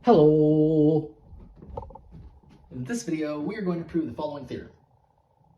Hello! In this video, we are going to prove the following theorem.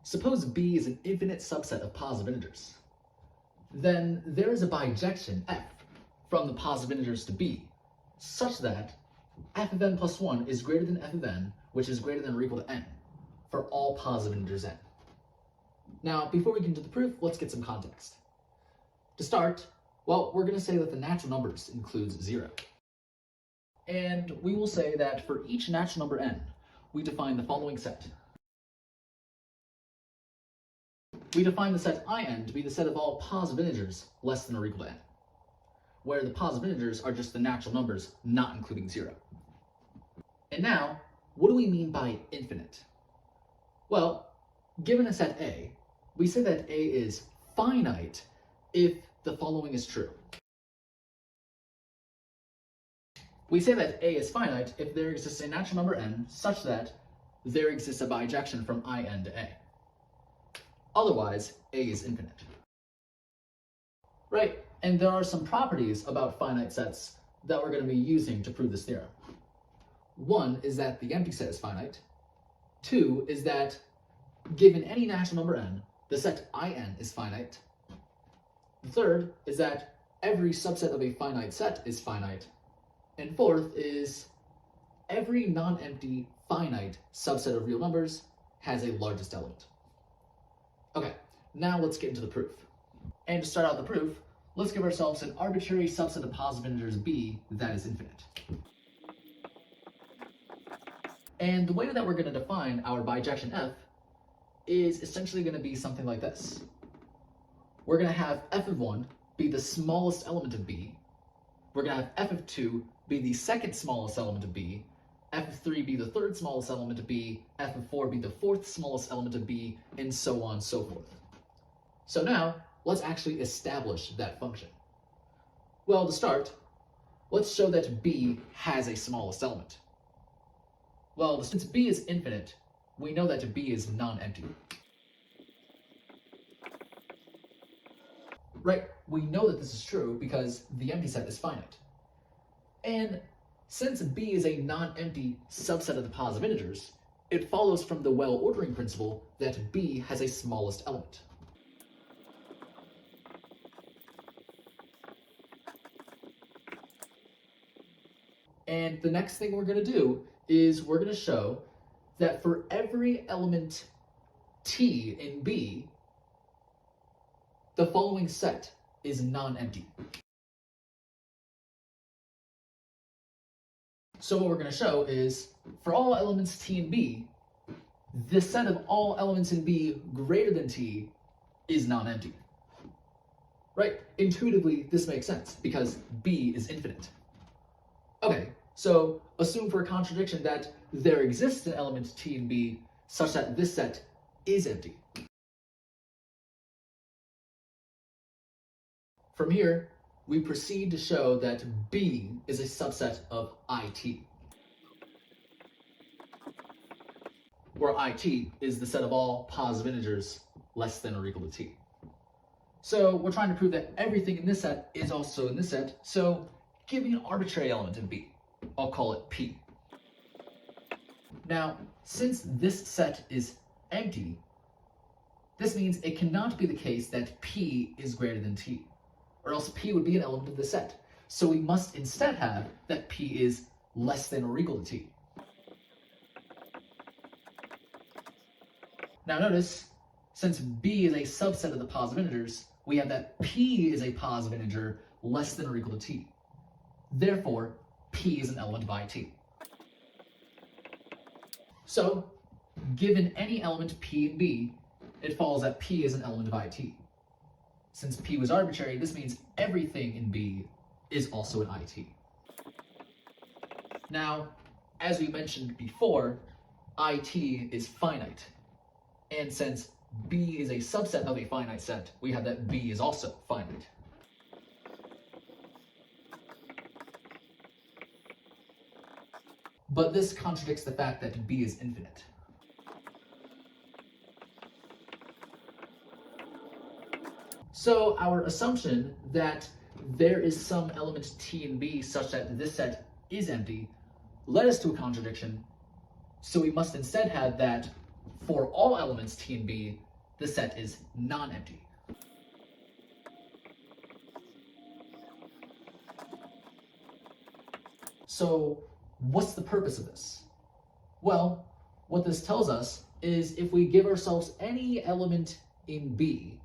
Suppose B is an infinite subset of positive integers. Then there is a bijection f from the positive integers to B, such that f of n plus 1 is greater than f of n, which is greater than or equal to n, for all positive integers n. Now, before we get into the proof, let's get some context. To start, well, we're going to say that the natural numbers includes 0. And we will say that for each natural number n, we define the following set. We define the set In to be the set of all positive integers less than or equal to n, where the positive integers are just the natural numbers not including 0. And now, what do we mean by infinite? Well, given a set A, we say that A is finite if the following is true. We say that A is finite if there exists a natural number n such that there exists a bijection from In to A. Otherwise, A is infinite. Right, and there are some properties about finite sets that we're going to be using to prove this theorem. One is that the empty set is finite. Two is that given any natural number n, the set In is finite. The third is that every subset of a finite set is finite. And fourth is every non-empty finite subset of real numbers has a largest element. Okay, now let's get into the proof. And to start out the proof, let's give ourselves an arbitrary subset of positive integers b that is infinite. And the way that we're going to define our bijection f is essentially going to be something like this. We're going to have f of 1 be the smallest element of b. We're going to have f of 2 be the second smallest element of b, f of 3 be the third smallest element of b, f of 4 be the fourth smallest element of b, and so on and so forth. So now, let's actually establish that function. Well, to start, let's show that b has a smallest element. Well, since b is infinite, we know that b is non-empty. Right, we know that this is true because the empty set is finite. And since b is a non-empty subset of the positive integers, it follows from the well-ordering principle that b has a smallest element. And the next thing we're going to do is we're going to show that for every element t in b, the following set is non-empty. So what we're going to show is, for all elements t and b, the set of all elements in b greater than t is non-empty. Right? Intuitively, this makes sense, because b is infinite. Okay, so assume for a contradiction that there exists an element t and b such that this set is empty. From here, we proceed to show that B is a subset of IT, where IT is the set of all positive integers less than or equal to t. So we're trying to prove that everything in this set is also in this set, so give me an arbitrary element in B. I'll call it P. Now, since this set is empty, this means it cannot be the case that P is greater than T, or else P would be an element of the set. So we must instead have that P is less than or equal to T. Now notice, since B is a subset of the positive integers, we have that P is a positive integer less than or equal to T. Therefore, P is an element of IT. So, given any element P in B, it follows that P is an element of IT. Since P was arbitrary, this means everything in B is also in IT. Now, as we mentioned before, IT is finite. And since B is a subset of a finite set, we have that B is also finite. But this contradicts the fact that B is infinite. So our assumption that there is some element t in B such that this set is empty led us to a contradiction, so we must instead have that for all elements T and B, the set is non-empty. So what's the purpose of this? Well, what this tells us is if we give ourselves any element in B,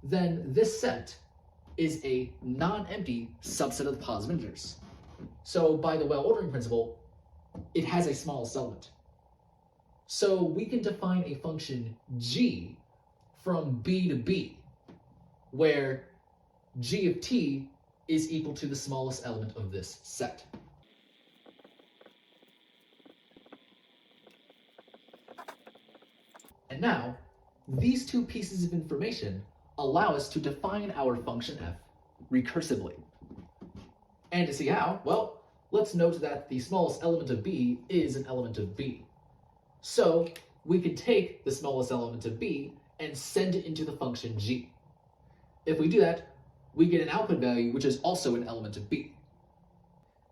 then this set is a non-empty subset of the positive integers. So by the well ordering principle, it has a smallest element. So we can define a function g from B to B, where g of t is equal to the smallest element of this set. And now, these two pieces of information allow us to define our function f recursively. And to see how, well, let's note that the smallest element of B is an element of B. So we can take the smallest element of B and send it into the function g. If we do that, we get an output value which is also an element of B.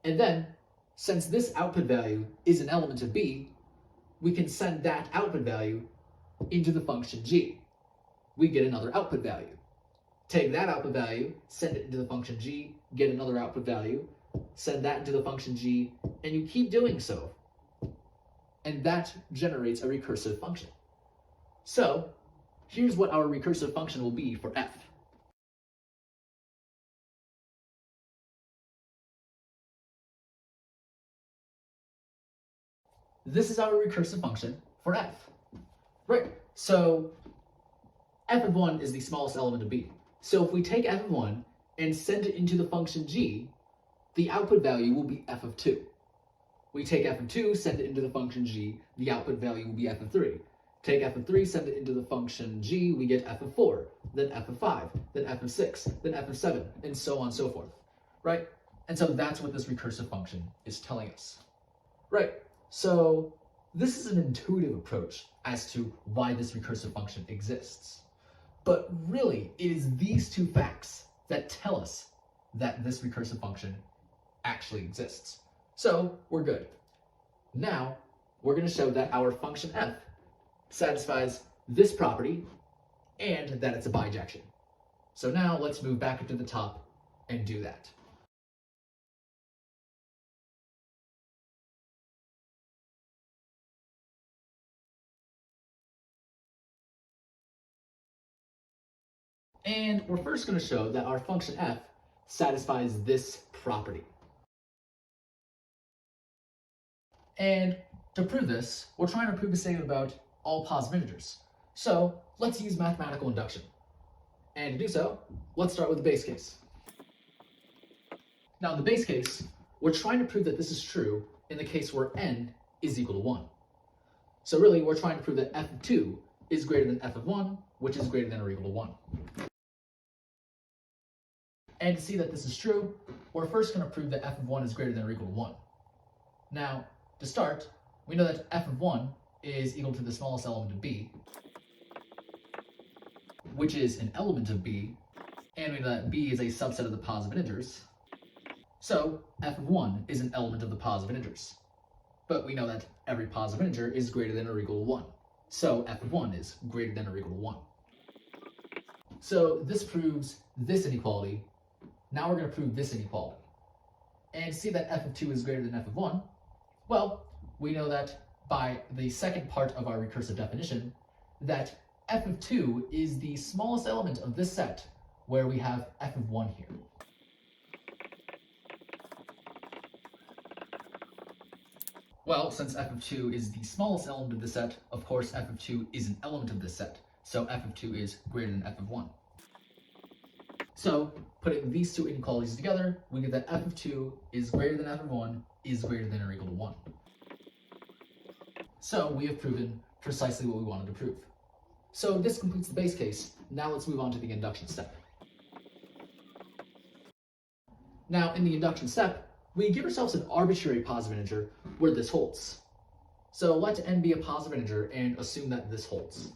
And then, since this output value is an element of B, we can send that output value into the function g. We get another output value. Take that output value, send it into the function g, get another output value, send that into the function g, and you keep doing so. And that generates a recursive function. So here's what our recursive function will be for f. This is our recursive function for f. Right, so f of 1 is the smallest element of B. So if we take f of 1 and send it into the function g, the output value will be f of 2. We take f of 2, send it into the function g, the output value will be f of 3. Take f of 3, send it into the function g, we get f of 4, then f of 5, then f of 6, then f of 7, and so on and so forth, right? And so that's what this recursive function is telling us. Right, so this is an intuitive approach as to why this recursive function exists. But really, it is these two facts that tell us that this recursive function actually exists. So we're good. Now, we're going to show that our function f satisfies this property and that it's a bijection. So now let's move back up to the top and do that. And we're first going to show that our function f satisfies this property. And to prove this, we're trying to prove the statement about all positive integers. So let's use mathematical induction. And to do so, let's start with the base case. Now in the base case, we're trying to prove that this is true in the case where n is equal to 1. So really, we're trying to prove that f of 2 is greater than f of 1, which is greater than or equal to 1. And to see that this is true, we're first going to prove that f of 1 is greater than or equal to 1. Now, to start, we know that f of 1 is equal to the smallest element of B, which is an element of B, and we know that B is a subset of the positive integers. So f of 1 is an element of the positive integers. But we know that every positive integer is greater than or equal to 1. So f of 1 is greater than or equal to 1. So this proves this inequality. Now we're going to prove this inequality. And to see that f of 2 is greater than f of 1, well, we know that by the second part of our recursive definition, that f of 2 is the smallest element of this set, where we have f of 1 here. Well, since f of 2 is the smallest element of the set, of course f of 2 is an element of this set, so f of 2 is greater than f of 1. So, putting these two inequalities together, we get that f of 2 is greater than f of 1 is greater than or equal to 1. So, we have proven precisely what we wanted to prove. So, this completes the base case. Now let's move on to the induction step. Now, in the induction step, we give ourselves an arbitrary positive integer where this holds. So, let n be a positive integer and assume that this holds.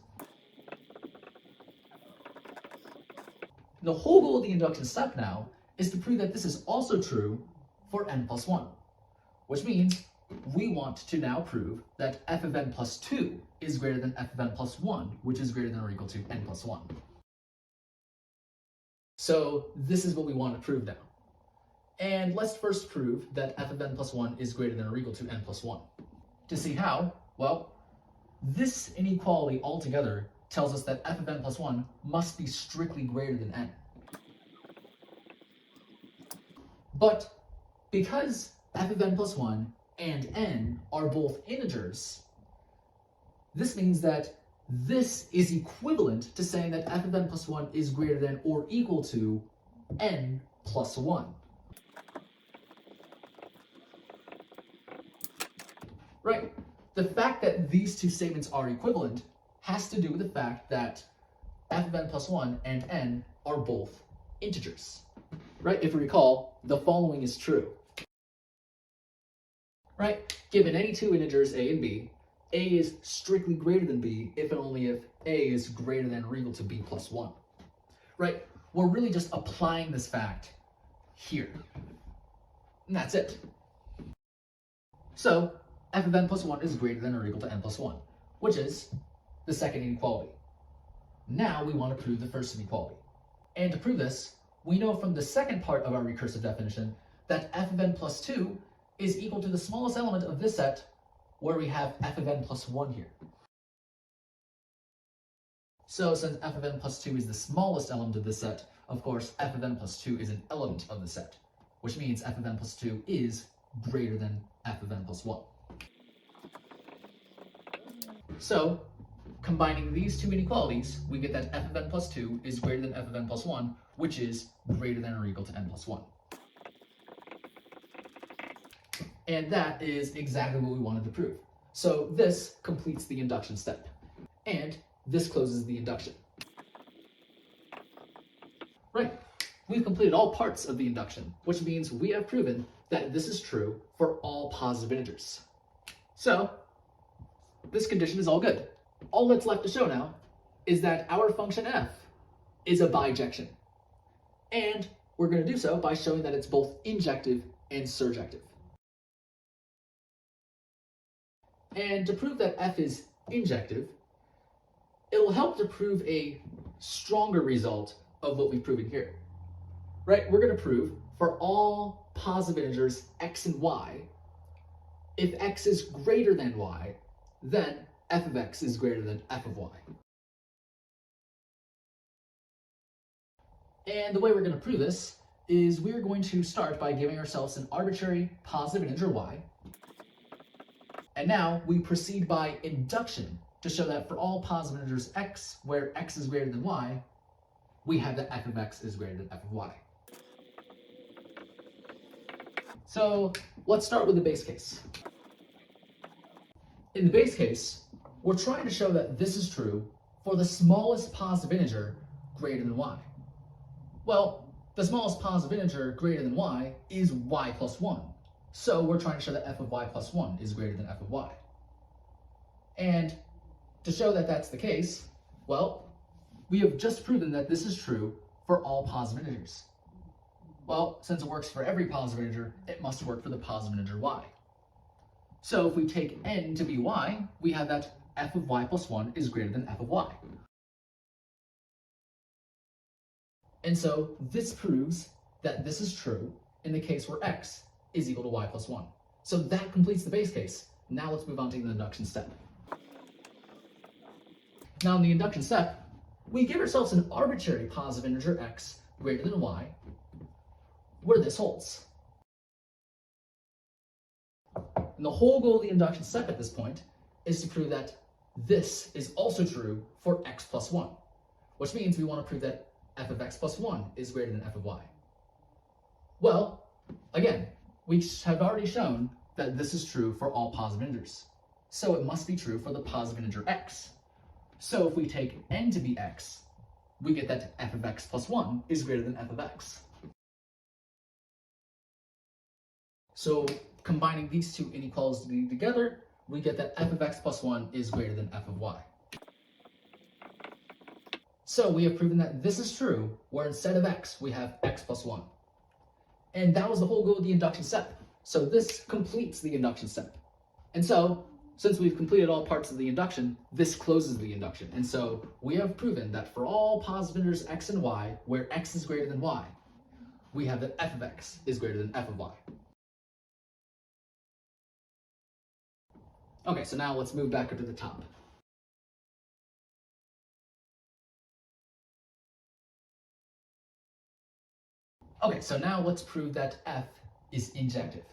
The whole goal of the induction step now is to prove that this is also true for n plus 1, which means we want to now prove that f of n plus 2 is greater than f of n plus 1, which is greater than or equal to n plus 1. So this is what we want to prove now. And let's first prove that f of n plus 1 is greater than or equal to n plus 1. To see how, well, this inequality altogether tells us that f of n plus 1 must be strictly greater than n. But because f of n plus 1 and n are both integers, this means that this is equivalent to saying that f of n plus 1 is greater than or equal to n plus 1. Right. The fact that these two statements are equivalent has to do with the fact that f of n plus 1 and n are both integers. Right? If you recall, the following is true. Right? Given any two integers a and b, a is strictly greater than b if and only if a is greater than or equal to b plus 1. Right? We're really just applying this fact here. And that's it. So, f of n plus 1 is greater than or equal to n plus 1, which is the second inequality. Now we want to prove the first inequality. And to prove this, we know from the second part of our recursive definition that f of n plus 2 is equal to the smallest element of this set, where we have f of n plus 1 here. So since f of n plus 2 is the smallest element of this set, of course f of n plus 2 is an element of the set, which means f of n plus 2 is greater than f of n plus 1. So, combining these two inequalities, we get that f of n plus 2 is greater than f of n plus 1, which is greater than or equal to n plus 1. And that is exactly what we wanted to prove. So this completes the induction step. And this closes the induction. Right. We've completed all parts of the induction, which means we have proven that this is true for all positive integers. So, this condition is all good. All that's left to show now is that our function f is a bijection. And we're going to do so by showing that it's both injective and surjective. And to prove that f is injective, it will help to prove a stronger result of what we've proven here. Right? We're going to prove for all positive integers x and y, if x is greater than y, then f of x is greater than f of y. And the way we're going to prove this is we're going to start by giving ourselves an arbitrary positive integer y. And now we proceed by induction to show that for all positive integers x, where x is greater than y, we have that f of x is greater than f of y. So let's start with the base case. In the base case, we're trying to show that this is true for the smallest positive integer greater than y. Well, the smallest positive integer greater than y is y plus 1. So we're trying to show that f of y plus 1 is greater than f of y. And to show that that's the case, well, we have just proven that this is true for all positive integers. Well, since it works for every positive integer, it must work for the positive integer y. So if we take n to be y, we have that f of y plus 1 is greater than f of y. And so this proves that this is true in the case where x is equal to y plus 1. So that completes the base case. Now let's move on to the induction step. Now in the induction step, we give ourselves an arbitrary positive integer x greater than y, where this holds. And the whole goal of the induction step at this point is to prove that this is also true for x plus 1, which means we want to prove that f of x plus 1 is greater than f of y. Well, again, we have already shown that this is true for all positive integers. So it must be true for the positive integer x. So if we take n to be x, we get that f of x plus 1 is greater than f of x. So combining these two inequalities together, we get that f of x plus 1 is greater than f of y. So we have proven that this is true, where instead of x, we have x plus 1. And that was the whole goal of the induction step. So this completes the induction step. And so, since we've completed all parts of the induction, this closes the induction. And so we have proven that for all positive integers x and y, where x is greater than y, we have that f of x is greater than f of y. Okay, so now let's move back up to the top. Okay, so now let's prove that f is injective.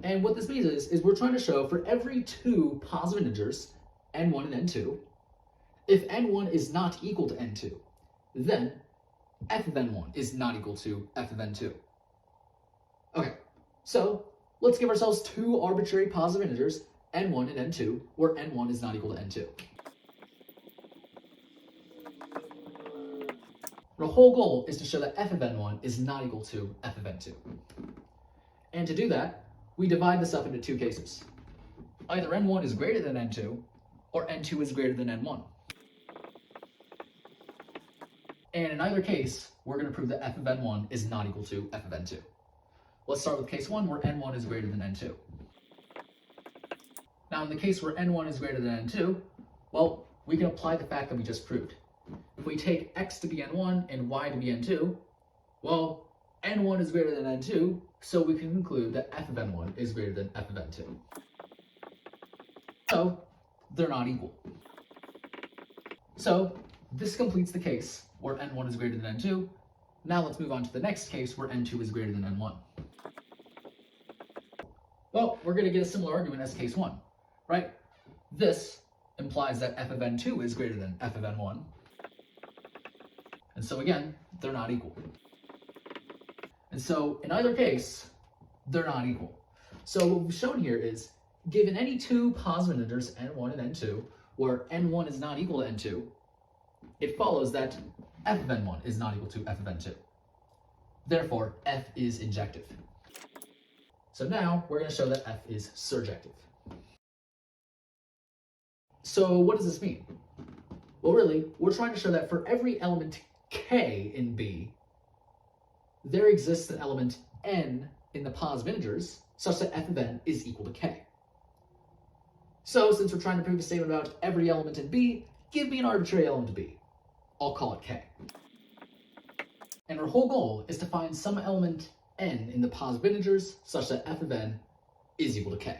And what this means is we're trying to show for every two positive integers, n1 and n2, if n1 is not equal to n2, then f of n1 is not equal to f of n2. Okay, so let's give ourselves two arbitrary positive integers, n1 and n2, where n1 is not equal to n2. The whole goal is to show that f of n1 is not equal to f of n2. And to do that, we divide this up into two cases. Either n1 is greater than n2, or n2 is greater than n1. And in either case, we're going to prove that f of n1 is not equal to f of n2. Let's start with case 1, where n1 is greater than n2. Now, in the case where n1 is greater than n2, well, we can apply the fact that we just proved. If we take x to be n1 and y to be n2, well, n1 is greater than n2, so we can conclude that f of n1 is greater than f of n2. So, they're not equal. So, this completes the case where n1 is greater than n2. Now let's move on to the next case where n2 is greater than n1. Well, we're going to get a similar argument as case 1, right? This implies that f of n2 is greater than f of n1. And so again, they're not equal. And so in either case, they're not equal. So what we've shown here is, given any two positive integers, n1 and n2, where n1 is not equal to n2, it follows that f of n1 is not equal to f of n2. Therefore, f is injective. So now we're going to show that f is surjective. So what does this mean? Well, really, we're trying to show that for every element k in B, there exists an element n in the positive integers such that f of n is equal to k. So since we're trying to prove a statement about every element in B, give me an arbitrary element of B. I'll call it k. And our whole goal is to find some element n in the positive integers such that f of n is equal to k.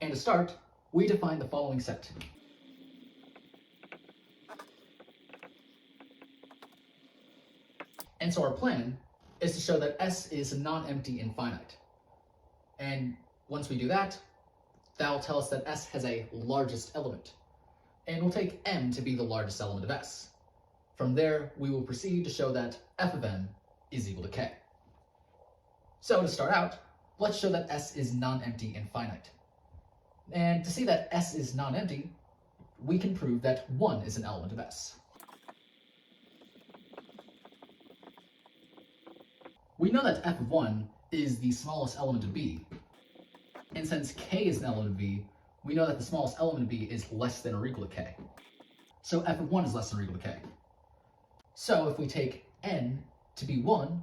And to start, we define the following set. And so our plan is to show that S is non-empty and finite. And once we do that, that'll tell us that S has a largest element. And we'll take M to be the largest element of S. From there, we will proceed to show that f of n is equal to k. So to start out, let's show that S is non-empty and finite. And to see that S is non-empty, we can prove that 1 is an element of S. We know that f of 1 is the smallest element of B, and since k is an element of B, we know that the smallest element of B is less than or equal to k. So f of 1 is less than or equal to k. So if we take n to be 1,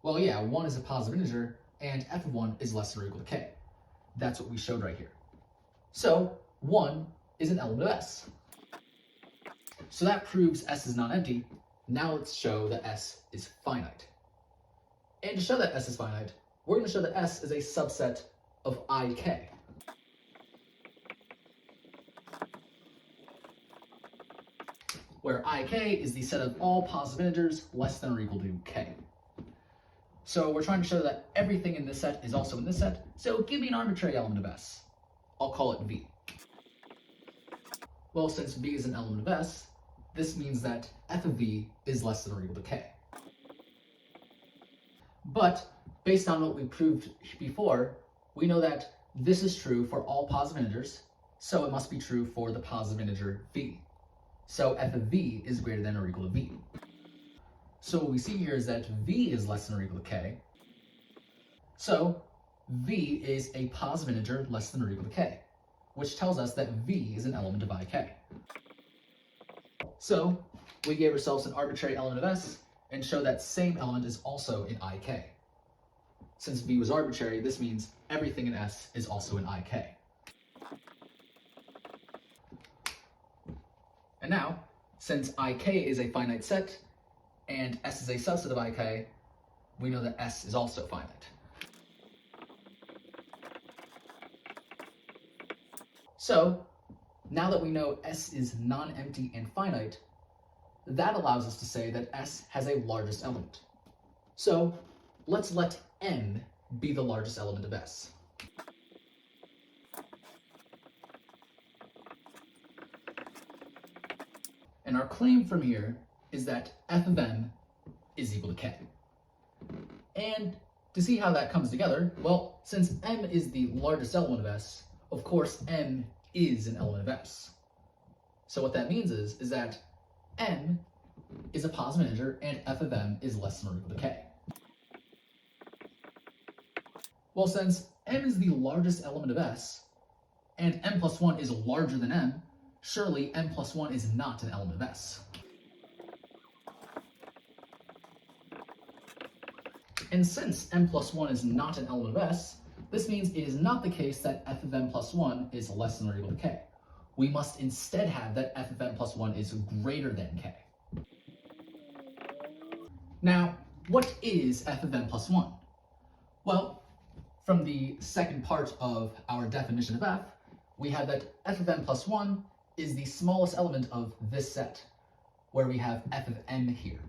well yeah, 1 is a positive integer, and f of 1 is less than or equal to k. That's what we showed right here. So 1 is an element of S. So that proves S is non-empty. Now let's show that S is finite. And to show that S is finite, we're going to show that S is a subset of IK. Where IK is the set of all positive integers less than or equal to k. So we're trying to show that everything in this set is also in this set, so give me an arbitrary element of S. I'll call it V. Well, since V is an element of S, this means that f of V is less than or equal to k. But based on what we proved before, we know that this is true for all positive integers, so it must be true for the positive integer V. So f of V is greater than or equal to V. So what we see here is that V is less than or equal to k. So V is a positive integer less than or equal to k, which tells us that V is an element of IK. So we gave ourselves an arbitrary element of S, and show that same element is also in IK. Since V was arbitrary, this means everything in S is also in IK. And now, since IK is a finite set and S is a subset of IK, we know that S is also finite. So, now that we know S is non-empty and finite, that allows us to say that S has a largest element. So, let's let M be the largest element of S. And our claim from here is that f of m is equal to k. And to see how that comes together, well, since m is the largest element of S, of course m is an element of S. So what that means is that m is a positive integer and f of m is less than or equal to k. Well, since m is the largest element of S, and m plus 1 is larger than m, surely m plus 1 is not an element of S. And since m plus 1 is not an element of S, this means it is not the case that f of m plus 1 is less than or equal to k. We must instead have that f of m plus 1 is greater than k. Now, what is f of m plus 1? Well, from the second part of our definition of f, we have that f of m plus 1 is the smallest element of this set, where we have f of m here.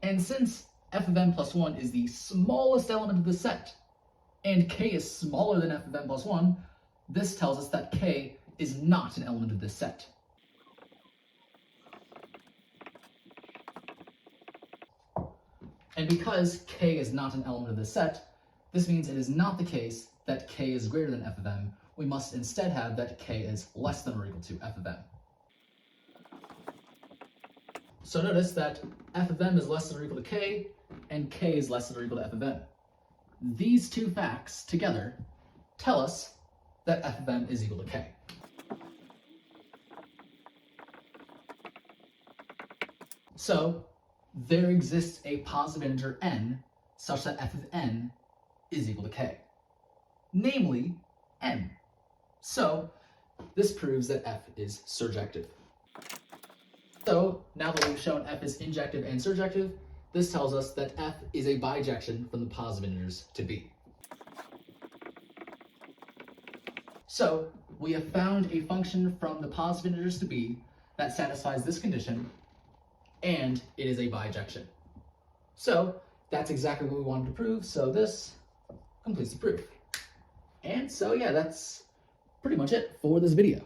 And since f of m plus 1 is the smallest element of the set, and k is smaller than f of m plus 1, this tells us that k is not an element of this set. And because k is not an element of this set, this means it is not the case that k is greater than f of m. We must instead have that k is less than or equal to f of m. So notice that f of m is less than or equal to k, and k is less than or equal to f of m. These two facts together tell us that f of m is equal to k. So there exists a positive integer n such that f of n is equal to k, namely m. So this proves that f is surjective. So now that we've shown f is injective and surjective, this tells us that f is a bijection from the positive integers to b. So we have found a function from the positive integers to b that satisfies this condition, and it is a bijection. So that's exactly what we wanted to prove, so this completes the proof. And so yeah, that's pretty much it for this video.